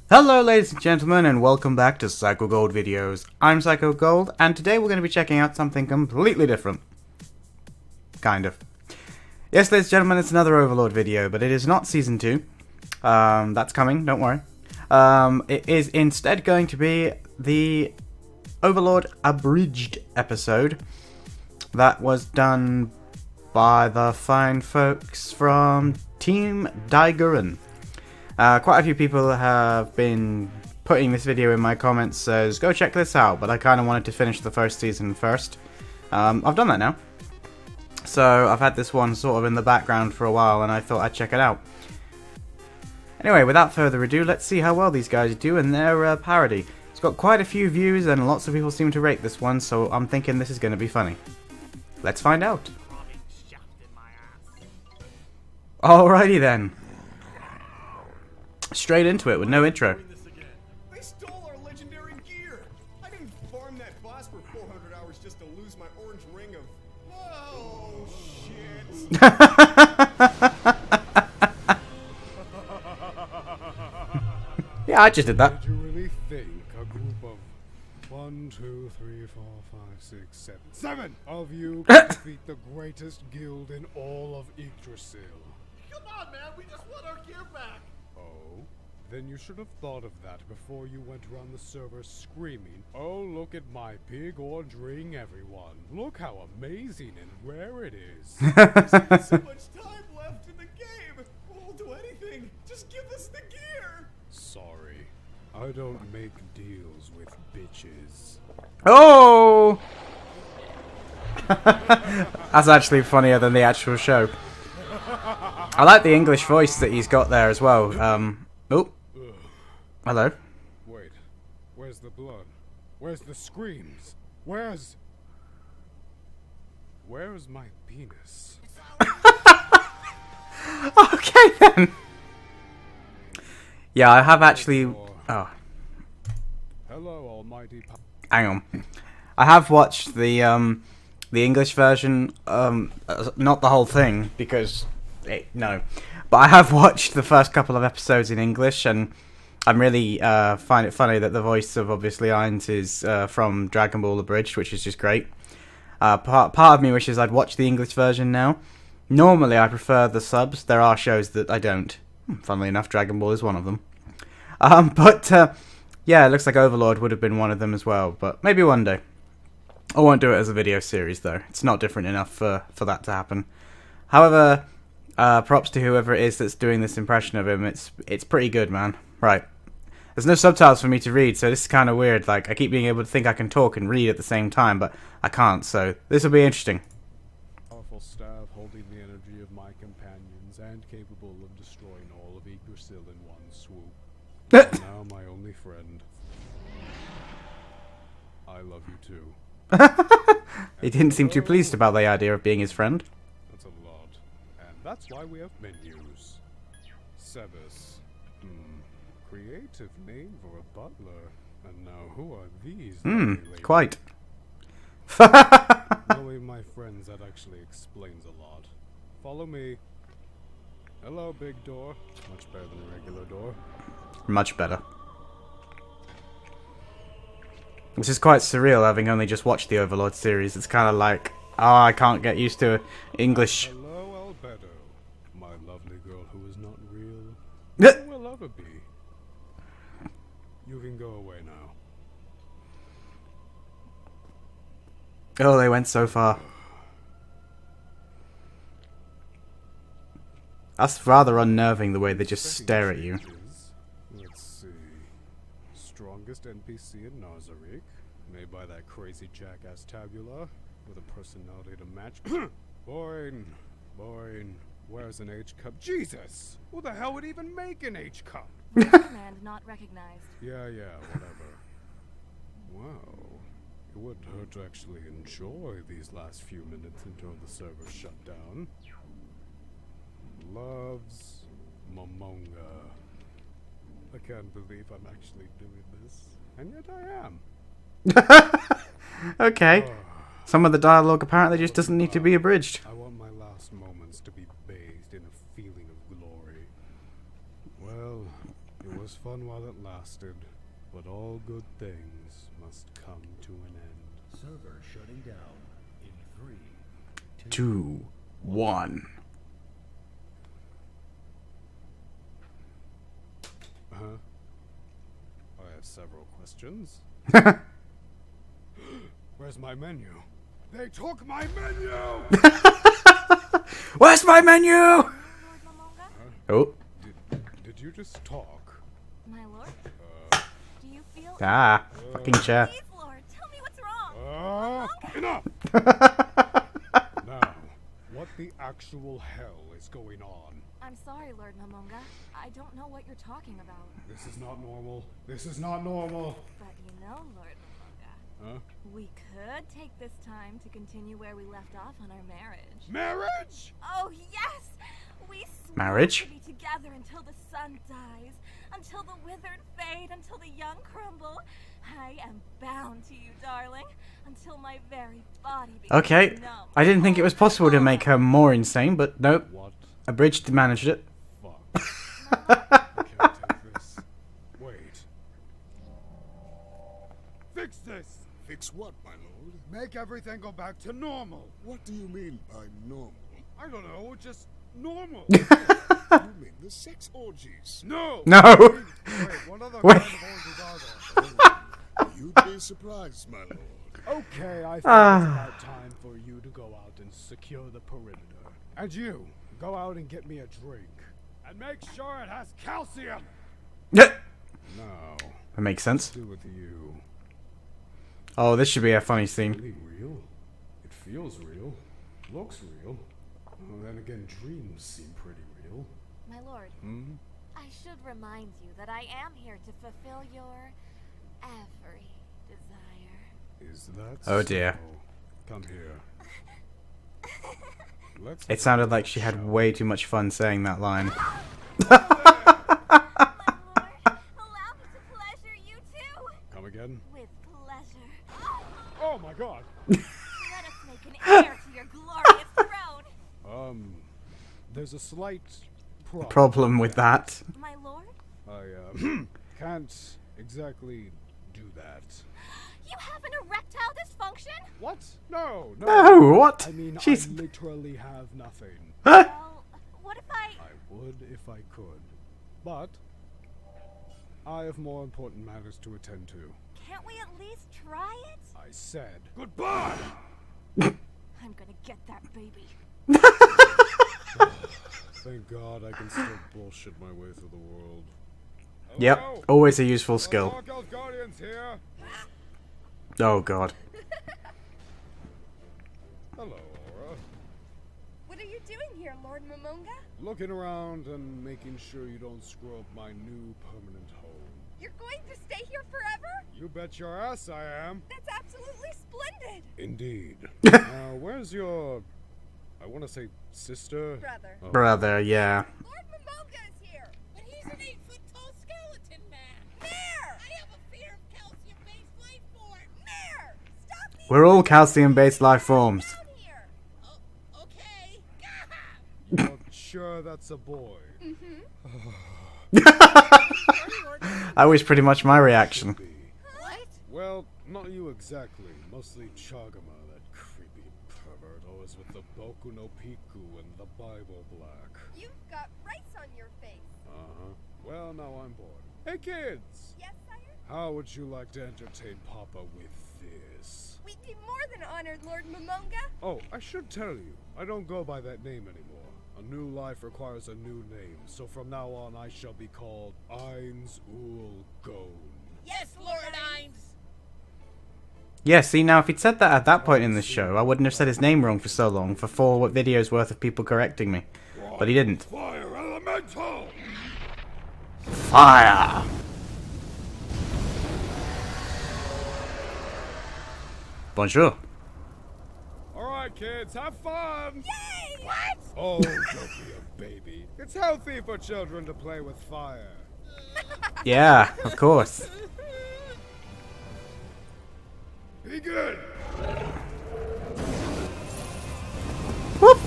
Hello ladies and gentlemen, and welcome back to Psycho Gold Videos. I'm Psycho Gold, and today we're going to be checking out something completely different. Kind of. Yes, ladies and gentlemen, it's another Overlord video, but it is not Season 2. That's coming, don't worry. It is instead going to be the Overlord Abridged episode that was done by the fine folks from Team Dai-Gurren. Quite a few people have been putting this video in my comments says, go check this out, but I kind of wanted to finish the first season first. I've done that now. So I've had this one sort of in the background for a while, and I thought I'd check it out. Anyway, without further ado, let's see how well these guys do in their parody. It's got quite a few views, and lots of people seem to rate this one, so I'm thinking this is going to be funny. Let's find out. Alrighty then. Straight into it with no intro. They stole our legendary gear. I didn't farm that boss for 400 hours just to lose my orange ring of... Oh, shit. Yeah, I just did that. Did you really think a group of 1, 2, 3, 4, 5, 6, 7, 7 of you could defeat the greatest guild in all of Yggdrasil? Come on, man. We just want our gear back. Oh? Then you should have thought of that before you went around the server screaming, "Oh, look at my big orange ring, everyone. Look how amazing and rare it is." There's only so much time left in the game. We'll do anything. Just give us the gear. Sorry. I don't make deals with bitches. Oh! That's actually funnier than the actual show. I like the English voice that he's got there as well. Oh. Hello. Wait. Where's the blood? Where's the screams? Where's my penis? Okay then. Yeah, I have actually... Oh. Hello, almighty Hang on. I have watched the English version, not the whole thing, because... no. But I have watched the first couple of episodes in English, and I'm really find it funny that the voice of, obviously, Ainz is from Dragon Ball Abridged, which is just great. Part of me wishes I'd watch the English version now. Normally, I prefer the subs. There are shows that I don't. Funnily enough, Dragon Ball is one of them. Yeah, it looks like Overlord would have been one of them as well, but maybe one day. I won't do it as a video series, though. It's not different enough for that to happen. However... props to whoever it is that's doing this impression of him. It's pretty good, man. Right. There's no subtitles for me to read, so this is kind of weird. Like, I keep being able to think I can talk and read at the same time, but I can't, so this will be interesting. powerful staff holding the energy of my companions and capable of destroying all of Yggdrasil in one swoop. Now my only friend. I love you too. He didn't seem too pleased about the idea of being his friend. That's a lot. And that's why we have menus. Sebus. Creative name for a butler. And now who are these? Quite. Knowing my friends, that actually explains a lot. Follow me. Hello, big door. Much better than a regular door. Much better. This is quite surreal, having only just watched the Overlord series. It's kind of like, oh, I can't get used to English. Hello, Albedo. My lovely girl who is not real. Who will ever be. You can go away now. Oh, they went so far. That's rather unnerving, the way they just stare at you. Let's see. Strongest NPC in Nazarick, made by that crazy jackass Tabula, with a personality to match. Boring. Where's an H-cup? Jesus! Who the hell would even make an H-cup? Command not recognized. Yeah, whatever. Wow. It wouldn't hurt to actually enjoy these last few minutes until the server shut down. Loves Momonga. I can't believe I'm actually doing this. And yet I am. Okay. Some of the dialogue apparently just doesn't need to be abridged. I want my last moments to be bathed in a feeling of glory. Well, it was was fun while it lasted, but all good things must come to an end. Server shutting down in 3, 2, 1. Huh? I have several questions. Where's my menu? They took my menu! Where's my menu? Lord Mamonga? Oh. Did you just talk? My lord? Do you feel... Fucking chair. Please, Lord, tell me what's wrong. Enough! Now, what the actual hell is going on? I'm sorry, Lord Mamonga. I don't know what you're talking about. This is not normal. This is not normal. But you know, Lord Mamonga, Huh? we could take this time to continue where we left off on our marriage. Marriage? Oh, yes! We swore Marriage? to be together until the sun dies, until the withered fade, until the young crumble. I am bound to you, darling, until my very body becomes Okay. numb. I didn't think it was possible to make her more insane, but nope. What? Abridged managed it. Fuck. I can't take this. Wait. Fix this! Fix what, my lord? Make everything go back to normal. What do you mean by normal? I don't know, just normal. You mean the sex orgies? No! No. Wait, what other Wait. kind of orgies are there? You'd be surprised, my lord. Okay, I think it's about time for you to go out and secure the perimeter. And you, go out and get me a drink. And make sure it has calcium! Yeah. Now, That makes sense. do with you. Oh, this should be a funny scene. Really real? It feels real. Looks real. Well, then again, dreams seem pretty real. My lord, I should remind you that I am here to fulfill your every desire. Is that Oh, dear. so? Come here. Let's It sounded like she had way too much fun saying that line. My lord, allow me to pleasure you too. Come again? With pleasure. Oh my god! Let us make an heir to your glorious throne. There's a slight problem. Problem with that. My lord, I, can't exactly do that. you have an erectile dysfunction? What? No, no. No, what? I mean, She's... I literally have nothing. Well, what if I... I would if I could. But I have more important matters to attend to. Can't we at least try it? I said goodbye! I'm gonna get that baby. Thank God I can still bullshit my way through the world. Yep, Hello? always a useful skill. Dark Elf Guardians here. Oh god. Hello, Aura. What are you doing here, Lord Mamonga? Looking around and making sure you don't screw up my new permanent home. You're going to stay here forever? You bet your ass I am. That's absolutely splendid! Indeed. Now, where's your... I want to say sister? Brother. Oh. Brother, yeah. Lord Mamonga is here! But he's an 8-foot-tall skeleton man! Mayor! I have a fear of calcium-based life form! Mayor! Stop me! We're all calcium-based life forms. Down here! Oh, okay. You're sure that's a boy? That was pretty much my reaction. Be. What? Well, not you exactly. Mostly Chagama, that creepy pervert, always with the Boku no Piku and the Bible black. You've got rice on your face. Uh-huh. Well, now I'm bored. Hey, kids! Yes, sire? How would you like to entertain Papa with this? We'd be more than honored, Lord Mamonga. Oh, I should tell you, I don't go by that name anymore. A new life requires a new name, so from now on I shall be called Eins Ul Gon. Yes, Lord Ines. Yeah, see, now if he'd said that at that point in the show, I wouldn't have said his name wrong for so long, for 4 videos worth of people correcting me. But he didn't. Fire Elemental! Fire! Bonjour. Alright, kids, have fun! Yay! What? Oh, don't be a baby. It's healthy for children to play with fire. Yeah, of course. Begin! Whoop!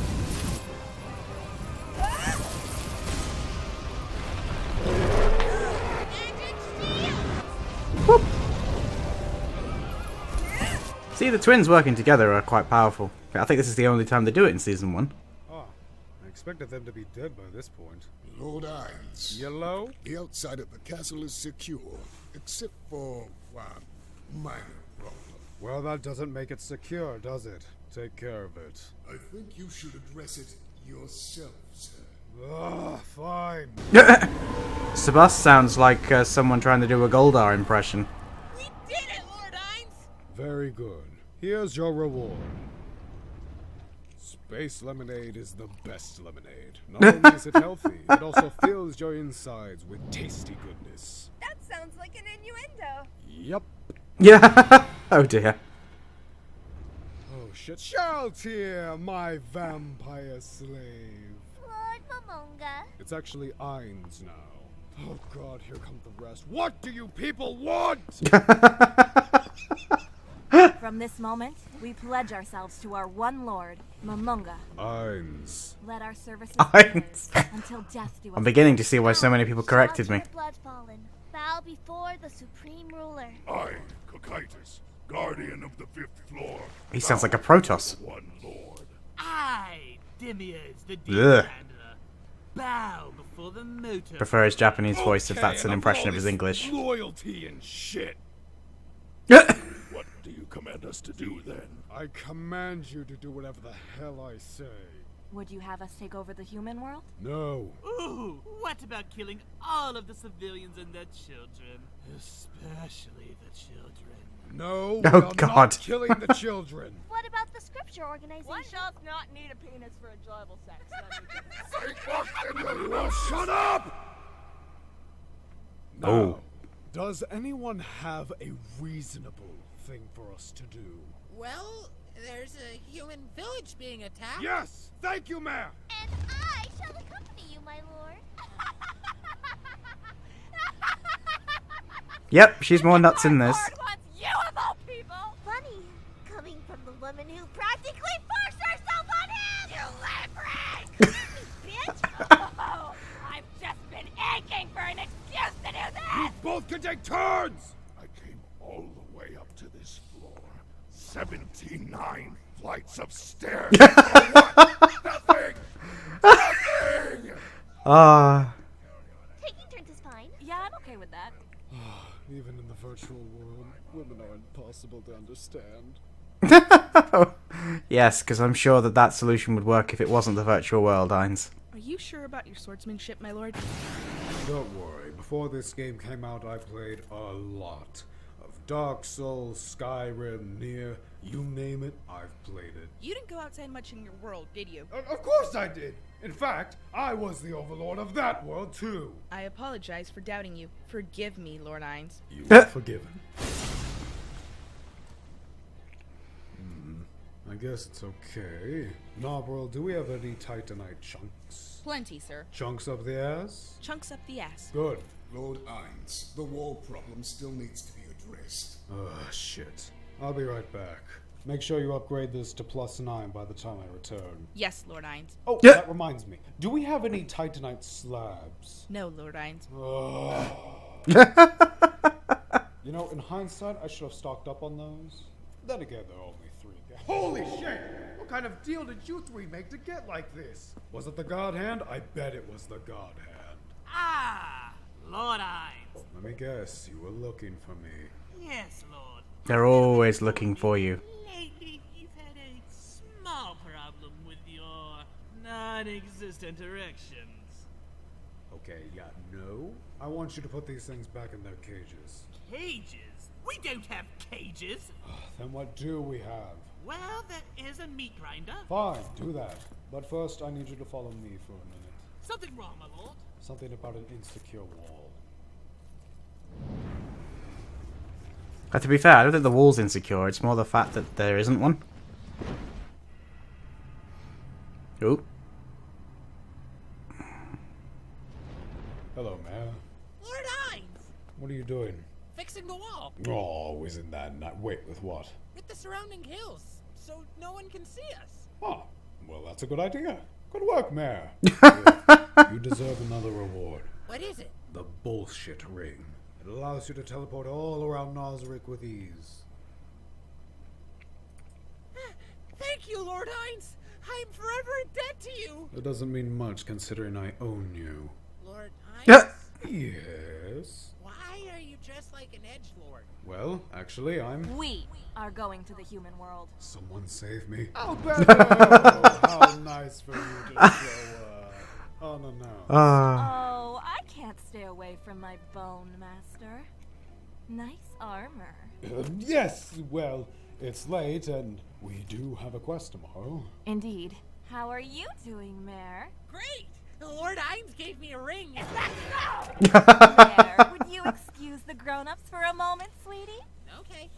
See, the twins working together are quite powerful. I think this is the only time they do it in Season 1. Ah, I expected them to be dead by this point. Lord Irons. Yellow? The outside of the castle is secure, except for, minor problem. Well, that doesn't make it secure, does it? Take care of it. I think you should address it yourself, sir. Ugh, fine. Sebas sounds like someone trying to do a Goldar impression. We did it, Lord Hines! Very good. Here's your reward. Space lemonade is the best lemonade. Not only is it healthy, it also fills your insides with tasty goodness. That sounds like an innuendo. Yep. Yeah. Oh dear. Oh shit. Shaltier, my vampire slave. Lord Momonga. It's actually Ainz now. Oh god, here come the rest. What do you people want? From this moment, we pledge ourselves to our one lord, Momonga. Ainz. Let our services Ainz. be until death do us. I'm beginning to see why so many people corrected me. Blood fallen. Bow before the supreme ruler. I, Cocytus, guardian of the 5th floor. He sounds like a Protoss. One lord. I, Dimias, the Ugh. demon handler, bow before the motor. Prefer his Japanese voice if Okay, that's an enough impression all of his this English. Loyalty and shit. What do you command us to do then? I command you to do whatever the hell I say. Would you have us take over the human world? No. Ooh, what about killing all of the civilians and their children? Especially the children. No, Oh, we are God. not killing the children. What about the scripture organization? One does not need a penis for enjoyable sex. Shut up! Oh. Now, does anyone have a reasonable thing for us to do? Well, there's a human village being attacked. Yes! Thank you, Mayor! And I shall accompany you, my lord. Yep, she's more nuts in this. Lord wants you of all people! Funny, coming from the woman who practically forced herself on him. You leverage! Bitch! Oh, I've just been aching for an excuse to do this! Both can take turns! I came all the way up to this floor. 79 flights of stairs. For what? Nothing! Nothing! Ah. Taking turns is fine. Yeah, I'm okay with that. Even in the virtual world, women are impossible to understand. Yes, because I'm sure that that solution would work if it wasn't the virtual world, Ainz. Are you sure about your swordsmanship, my lord? Don't worry, before this game came out, I played a lot of Dark Souls, Skyrim, Nier, you name it, I've played it. You didn't go outside much in your world, did you? Of course I did! In fact, I was the overlord of that world, too. I apologize for doubting you. Forgive me, Lord Ainz. You are forgiven. I guess it's okay. Nobril, do we have any Titanite chunks? Plenty, sir. Chunks up the ass? Chunks up the ass. Good. Lord Irons, the wall problem still needs to be addressed. Shit. I'll be right back. Make sure you upgrade this to +9 by the time I return. Yes, Lord Ainz. Oh, Yeah. that reminds me. Do we have any Titanite slabs? No, Lord Ainz. You know, in hindsight, I should have stocked up on those. Then again, there are only 3. Holy shit! What kind of deal did you 3 make to get like this? Was it the God Hand? I bet it was the God Hand. Ah, Lord Ainz. Let me guess, you were looking for me. Yes, Lord. They're always looking for you. Lately, you've had a small problem with your non-existent erections. Okay, yeah, no. I want you to put these things back in their cages. Cages? We don't have cages. Then what do we have? Well, there is a meat grinder. Fine, do that. But first, I need you to follow me for a minute. Something wrong, my lord? Something about an insecure wall. To be fair, I don't think the wall's insecure. It's more the fact that there isn't one. Ooh. Hello, Mayor. Lord Hines! What are you doing? Fixing the wall Oh, isn't that not? Wait, with what? with the surrounding hills, so no one can see us. Oh, well, that's a good idea. Good work, Mayor. You deserve another reward. What is it? The bullshit ring. It allows you to teleport all around Nazarick with ease. you, Lord Hines. I'm forever in debt to you. That doesn't mean much considering I own you. Lord Hines? Yes. Why are you dressed like an edgelord? Well, actually, I'm... We are going to the human world. Someone save me. Alberto! How nice for you to show up. Unannounced. Oh, I can't stay away from my bone master. Nice armor. Yes, well, it's late and we do have a quest tomorrow. Indeed. How are you doing, Mare? Great! Lord Hines gave me a ring. Is that so? Mare, would you excuse the grown-ups for a moment, sweetie? Okay.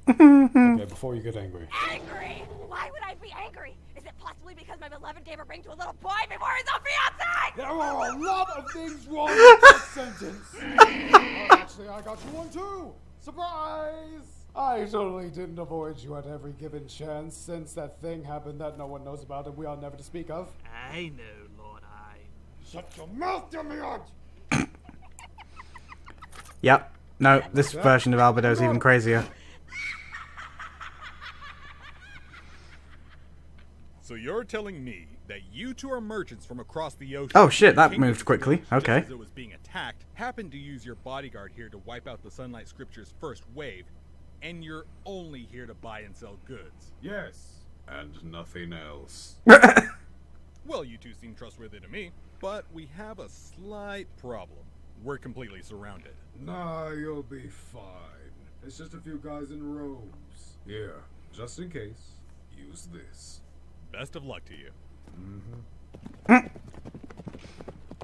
Okay, before you get angry. Angry? Why would I be angry? Is it possibly because my beloved gave a ring to a little boy before his own fiancé? There are a lot of things wrong with that sentence. Oh, actually, I got you one too. Surprise! I totally didn't avoid you at every given chance since that thing happened that no one knows about and we are never to speak of. I know, Lord Hines. Shut your mouth, Demiurge! Yep. No, this version of Albedo is even crazier. So you're telling me that you two are merchants from across the ocean? Oh shit, that Kingdom moved quickly. just Okay. as it was being attacked, happened to use your bodyguard here to wipe out the Sunlight Scripture's first wave, and you're only here to buy and sell goods. Yes, and nothing else. Well, you two seem trustworthy to me, but we have a slight problem. We're completely surrounded. Nah, you'll be fine. It's just a few guys in robes. Here, just in case, use this. Best of luck to you.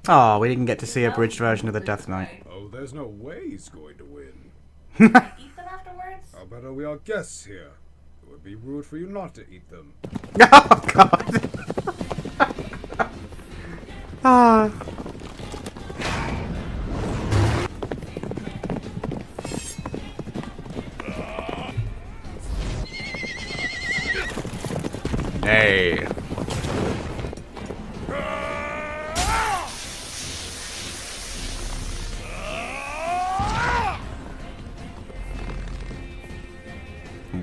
Oh, we didn't get to see a bridged version of the Death Knight. Oh, there's no way he's going to win. Eat them afterwards? How better we are guests here? It would be rude for you not to eat them. Oh god. Ah. Nay.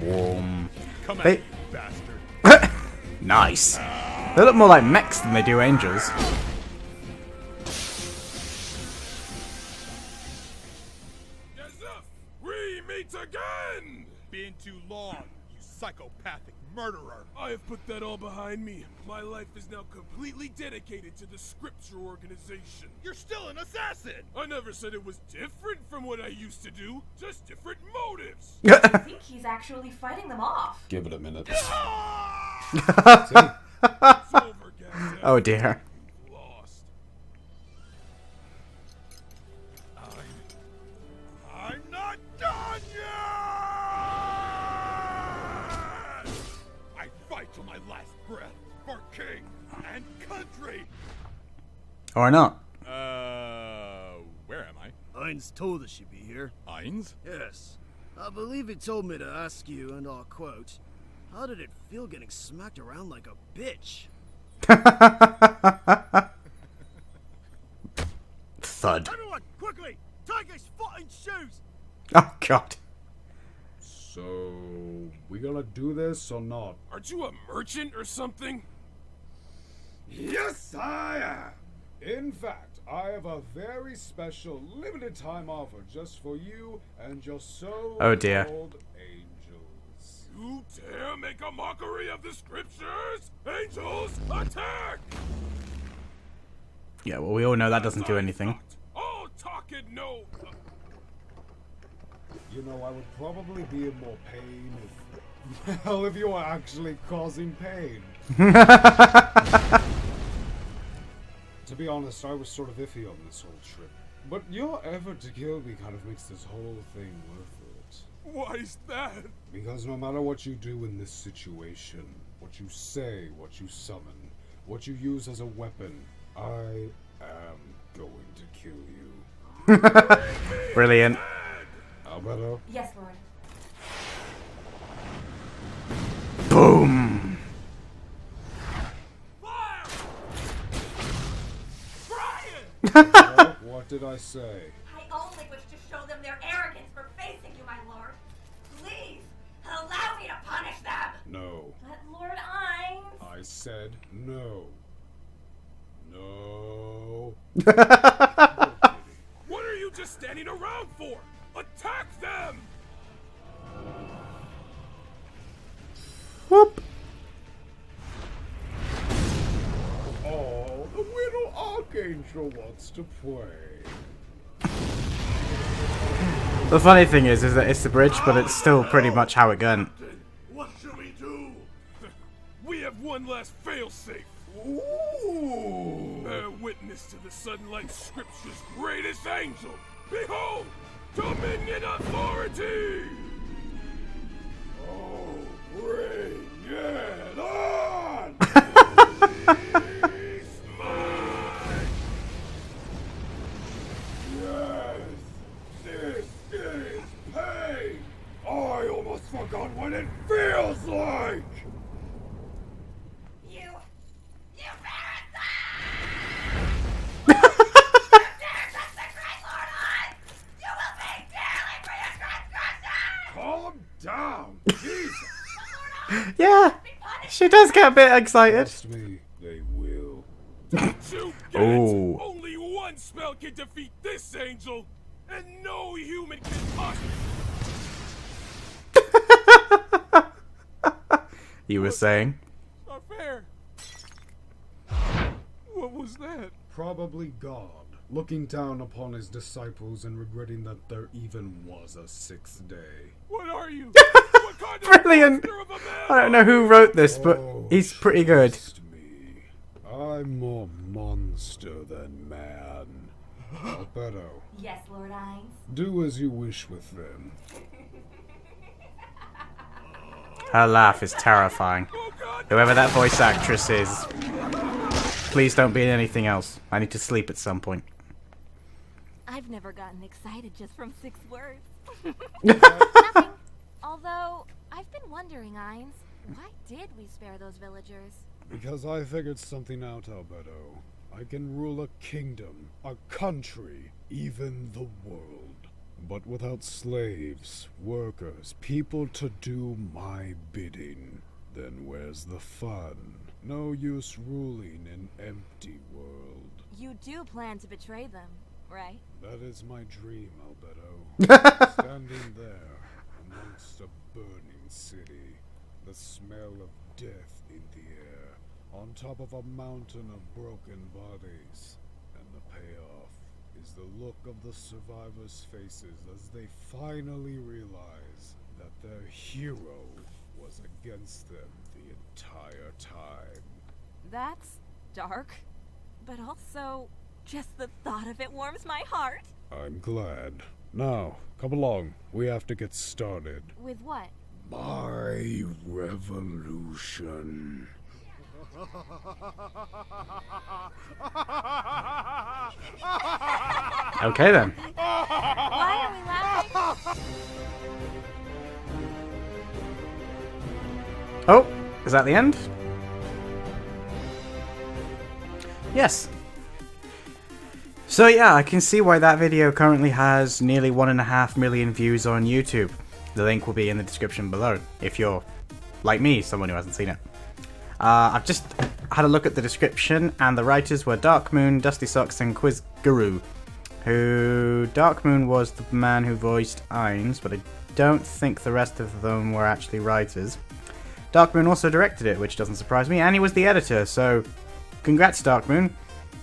Warm. Come at They- me, you bastard. Nice. They look more like mechs than they do angels. We meet again! Been too long, you psychopathic murderer. I have put that all behind me. My life is now completely dedicated to the Scripture organization. You're still an assassin! I never said it was different from what I used to do, just different motives. I think he's actually fighting them off. Give it a minute. It's over, Gazelle. Oh dear. You've lost. I'm not done yet! I fight till my last breath for king and country! Or not. Where am I? Hines told us you'd be here. Hines? Yes. I believe he told me to ask you, and I'll quote, how did it feel getting smacked around like a bitch? Thud. Everyone, quickly! Tiger's foot and shoes! Oh god. So, we gonna do this or not? Aren't you a merchant or something? Yes, I am! In fact, I have a very special limited time offer just for you and your so Oh, dear. called angels. You dare make a mockery of the Scriptures? Angels, attack! Yeah, well, we all know that doesn't do anything. All talk and no... You know, I would probably be in more pain if... Well, if you were actually causing pain. To be honest, I was sort of iffy on this whole trip. But your effort to kill me kind of makes this whole thing worth it. Why is that? Because no matter what you do in this situation, what you say, what you summon, what you use as a weapon, I am going to kill you. Brilliant. Alberto? Yes, Lord. Boom. What did I say? I only wish to show them their arrogance for facing you, my lord. Please, allow me to punish them! No. But Lord said no. No. What are you just standing around for? Attack them! Whoop. Oh, the little Archangel wants to play. The funny thing is that it's the bridge, but it's still pretty much how it went. What should we do? We have one last failsafe. Ooh. Bear witness to the Sunlight Scripture's greatest angel. Behold, dominion authority. Oh, bring it on! He's mine! Yes, this is pain! I almost forgot what it feels like! You Calm down! Jesus! Yeah, she does get a bit excited. Trust me, they will. Don't you get it? Oh. Only one spell can defeat this angel, and no human can possibly. You were saying? Not fair. What was that? Probably God, looking down upon his disciples and regretting that there even was a sixth day. What are you? What kind of Brilliant. monster of a man I don't know who wrote this, but he's pretty good. Trust me, I'm more monster than man. Alberto, Yes, Lord Ines. do as you wish with them. Her laugh is terrifying. Whoever that voice actress is, please don't be in anything else. I need to sleep at some point. I've never gotten excited just from 6 words. Nothing. Although, I've been wondering, Ines, why did we spare those villagers? Because I figured something out, Alberto. I can rule a kingdom, a country, even the world. But without slaves, workers, people to do my bidding, then where's the fun? No use ruling an empty world. You do plan to betray them, right? That is my dream, Alberto. Standing there, amongst a burning city, the smell of death in the air, on top of a mountain of broken bodies, and the payoff is the look of the survivors' faces as they finally realize that their hero was against them the entire time. That's dark, but also just the thought of it warms my heart. I'm glad. Now, come along. We have to get started. With what? My revolution. Okay then. Why are we laughing? Oh, is that the end? Yes. So yeah, I can see why that video currently has nearly 1.5 million views on YouTube. The link will be in the description below, if you're, like me, someone who hasn't seen it. I've just had a look at the description, and the writers were Dark Moon, Dusty Socks, and Quiz Guru. Dark Moon was the man who voiced Ines, but I don't think the rest of them were actually writers. Dark Moon also directed it, which doesn't surprise me, and he was the editor, so congrats Dark Moon.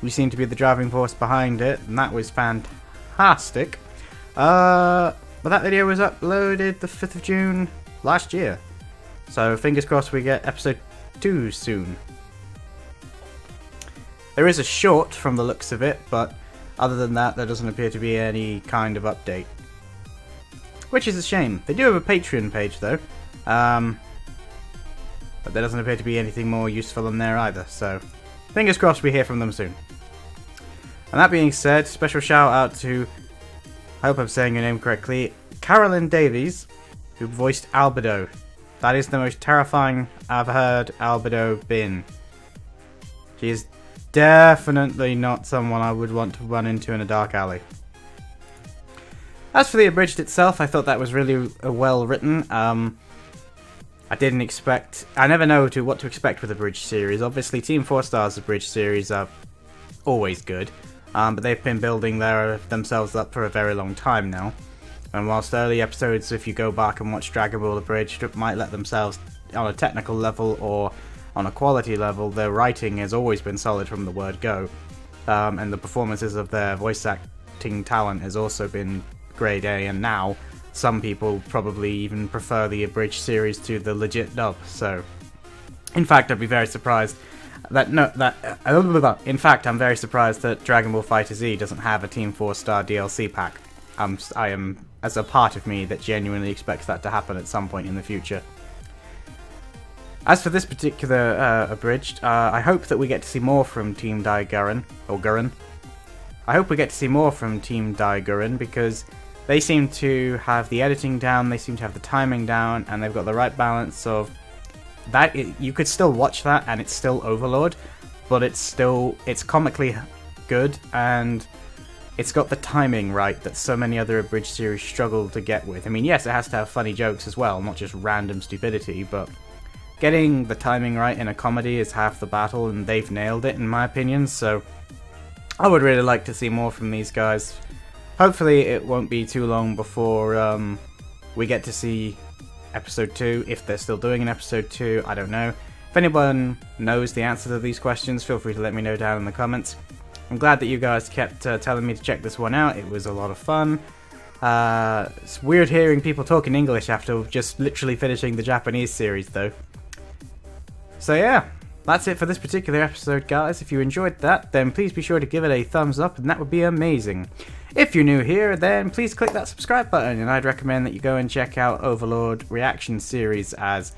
You seem to be the driving force behind it, and that was fantastic. But that video was uploaded the 5th of June last year, so fingers crossed we get episode 2 soon. There is a short from the looks of it, but other than that, there doesn't appear to be any kind of update. Which is a shame. They do have a Patreon page though, but there doesn't appear to be anything more useful in there either, so fingers crossed we hear from them soon. And that being said, special shout out to, I hope I'm saying your name correctly, Carolyn Davies, who voiced Albedo. That is the most terrifying I've heard Albedo been. She is definitely not someone I would want to run into in a dark alley. As for the Abridged itself, I thought that was really well written. I never know what to expect with a Abridged series. Obviously, Team 4 Star's Abridged series are always good, but they've been building themselves up for a very long time now. And whilst early episodes, if you go back and watch Dragon Ball Abridged, might let themselves on a technical level or on a quality level, their writing has always been solid from the word go, and the performances of their voice acting talent has also been grade A. And now some people probably even prefer the Abridged series to the legit dub. So, in fact, I'd be very surprised in fact, I'm very surprised that Dragon Ball FighterZ doesn't have a Team 4 Star DLC pack. I am, as a part of me, that genuinely expects that to happen at some point in the future. As for this particular Abridged, I hope that we get to see more from Team Dai-Gurren, or Gurren. I hope we get to see more from Team Dai-Gurren, because they seem to have the editing down, they seem to have the timing down, and they've got the right balance of that. You could still watch that and it's still Overlord, but it's comically good, and it's got the timing right that so many other Abridged series struggle to get with. I mean, yes, it has to have funny jokes as well, not just random stupidity, but getting the timing right in a comedy is half the battle, and they've nailed it in my opinion. So I would really like to see more from these guys. Hopefully it won't be too long before we get to see episode 2, if they're still doing an episode 2, I don't know. If anyone knows the answer to these questions, feel free to let me know down in the comments. I'm glad that you guys kept telling me to check this one out. It was a lot of fun. It's weird hearing people talk in English after just literally finishing the Japanese series though. So yeah, that's it for this particular episode, guys. If you enjoyed that, then please be sure to give it a thumbs up, and that would be amazing. If you're new here, then please click that subscribe button, and I'd recommend that you go and check out Overlord Reaction Series, as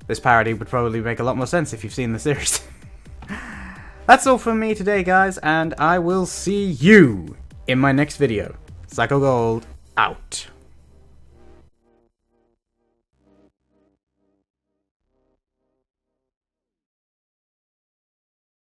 this parody would probably make a lot more sense if you've seen the series. That's all from me today, guys, and I will see you in my next video. Psycho Gold, out.